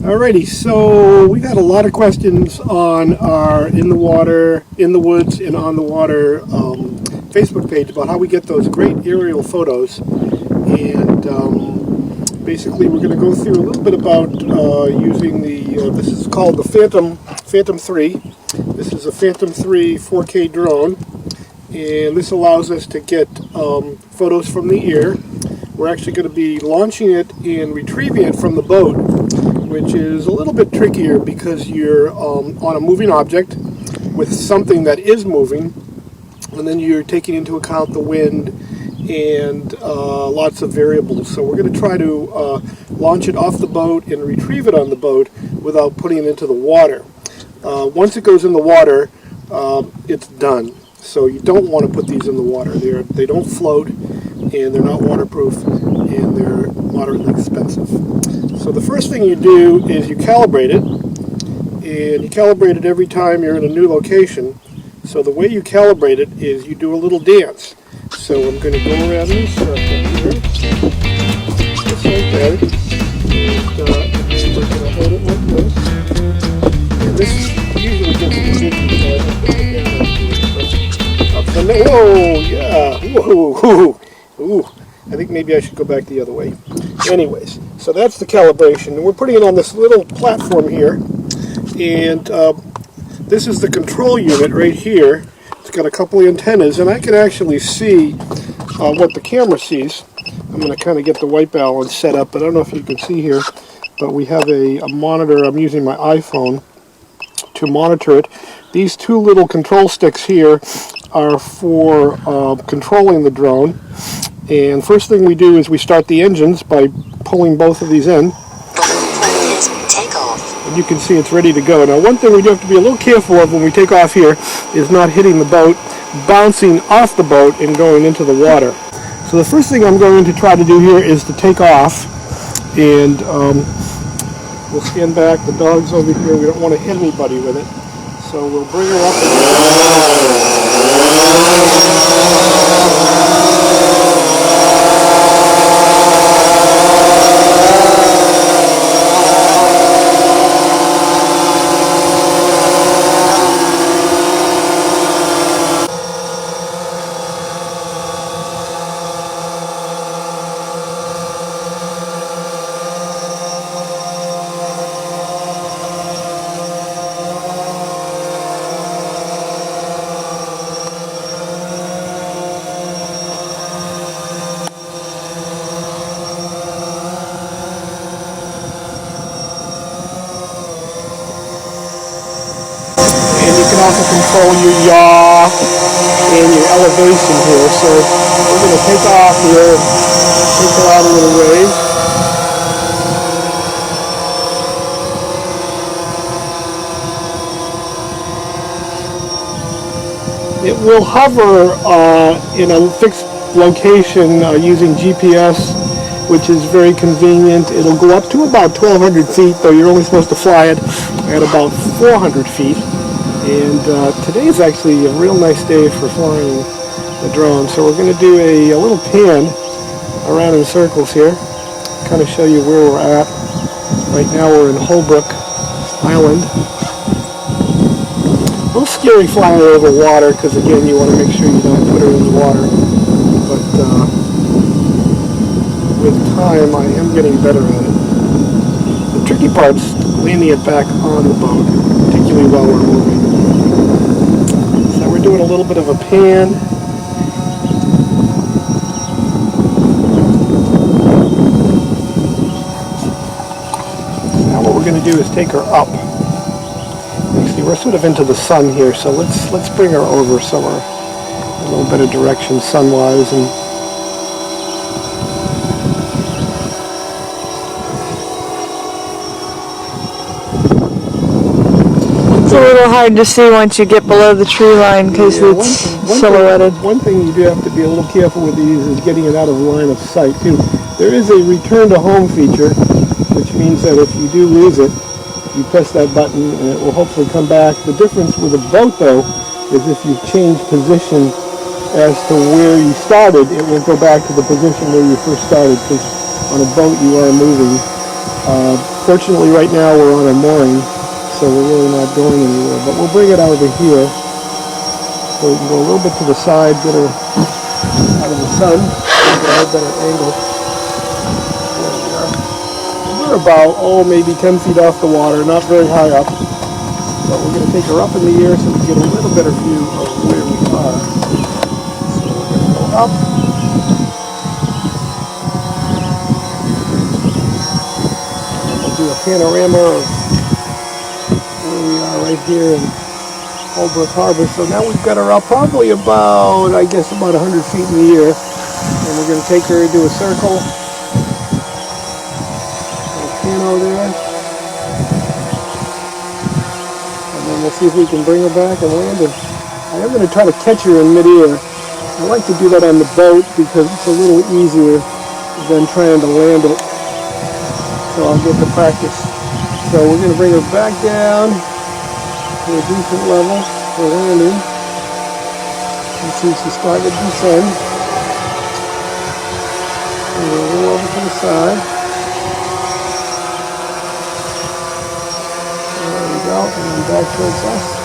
Alrighty, so we've had a lot of questions on our In the Water, In the Woods, and On the Water Facebook page about how we get those great aerial photos. And basically we're going to go through a little bit about using the, this is called the Phantom 3. This is a Phantom 3 4K drone, and this allows us to get photos from the air. We're actually going to be launching it and retrieving it from the boat, which is a little bit trickier because you're on a moving object with something that is moving, and then you're taking into account the wind and lots of variables. So we're going to try to launch it off the boat and retrieve it on the boat without putting it into the water. Once it goes in the water, it's done. So you don't want to put these in the water. They don't float, and they're not waterproof, and they're moderately expensive. So the first thing you do is you calibrate it, and you calibrate it every time you're in a new location. So the way you calibrate it is you do a little dance. So I'm going to go around in a circle here, just like that, and we're going to hold it like this. And this usually gets the whoa, yeah, whoa, ooh. I think maybe I should go back the other way. Anyways, so that's the calibration. And we're putting it on this little platform here. And this is the control unit right here. It's got a couple of antennas, and I can actually see what the camera sees. I'm going to kind of get the white balance set up, but I don't know if you can see here. But we have a monitor. I'm using my iPhone to monitor it. These two little control sticks here are for controlling the drone. And first thing we do is we start the engines by pulling both of these in. And you can see it's ready to go. Now, one thing we do have to be a little careful of when we take off here is not hitting the boat, bouncing off the boat and going into the water. So the first thing I'm going to try to do here is to take off. And we'll stand back. The dog's over here. We don't want to hit anybody with it. So we'll bring her up. Also control your yaw and your elevation here. So we're going to take off here, take her out a little ways. It will hover in a fixed location using GPS, which is very convenient. It'll go up to about 1,200 feet, though you're only supposed to fly it at about 400 feet. And today is actually a real nice day for flying the drone. So we're going to do a little pan around in circles here, kind of show you where we're at. Right now we're in Holbrook Island. A little scary flying over water because, again, you want to make sure you don't put her in the water. But with time, I am getting better at it. The tricky part's landing it back on the boat, particularly while we're moving. We're doing a little bit of a pan. Now what we're going to do is take her up. Actually, we're sort of into the sun here, so let's bring her over so we're a little bit of direction sun-wise. And it's a little hard to see once you get below the tree line because it's silhouetted. One thing you do have to be a little careful with these is getting it out of line of sight too. There is a return to home feature, which means that if you do lose it, you press that button and it will hopefully come back. The difference with a boat, though, is if you change position as to where you started, it will go back to the position where you first started, because on a boat you are moving Unfortunately, right now we're on a mooring, so we're really not going anywhere. But we'll bring it out of here, so we can go a little bit to the side, get her out of the sun, get a better angle. There we are. We're about, maybe 10 feet off the water, not very high up. But we're going to take her up in the air so we get a little better view of where we are. So we're going to go up. And we'll do a panorama of where we are right here in Holbrook Harbor. So now we've got her up probably about, I guess, about 100 feet in the air. And we're going to take her into a circle. Little pano there. And then we'll see if we can bring her back and land her. I am going to try to catch her in midair. I like to do that on the boat because it's a little easier than trying to land it. So I'll get the practice. So we're going to bring her back down to a decent level for landing. You see she started to descend. And we'll roll over to the side. There we go. And then back towards us.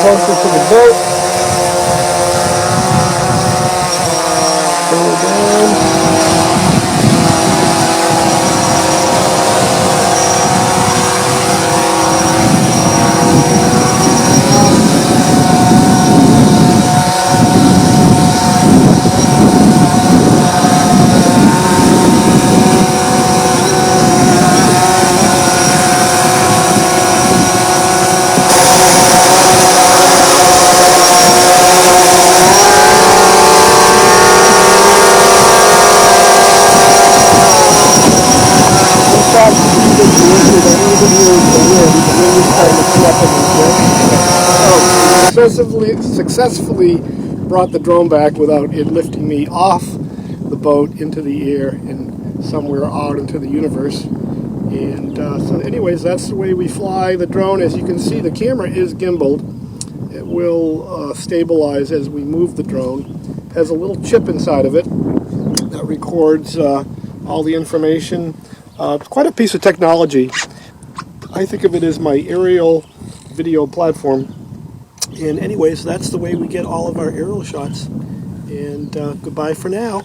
Closer to the boat. Bring it down. Successfully brought the drone back without it lifting me off the boat into the air and somewhere out into the universe. And so anyways, that's the way we fly the drone. As you can see, the camera is gimbaled. It will stabilize as we move the drone. It has a little chip inside of it that records all the information. It's quite a piece of technology. I think of it as my aerial video platform. And anyways, that's the way we get all of our aerial shots. And goodbye for now.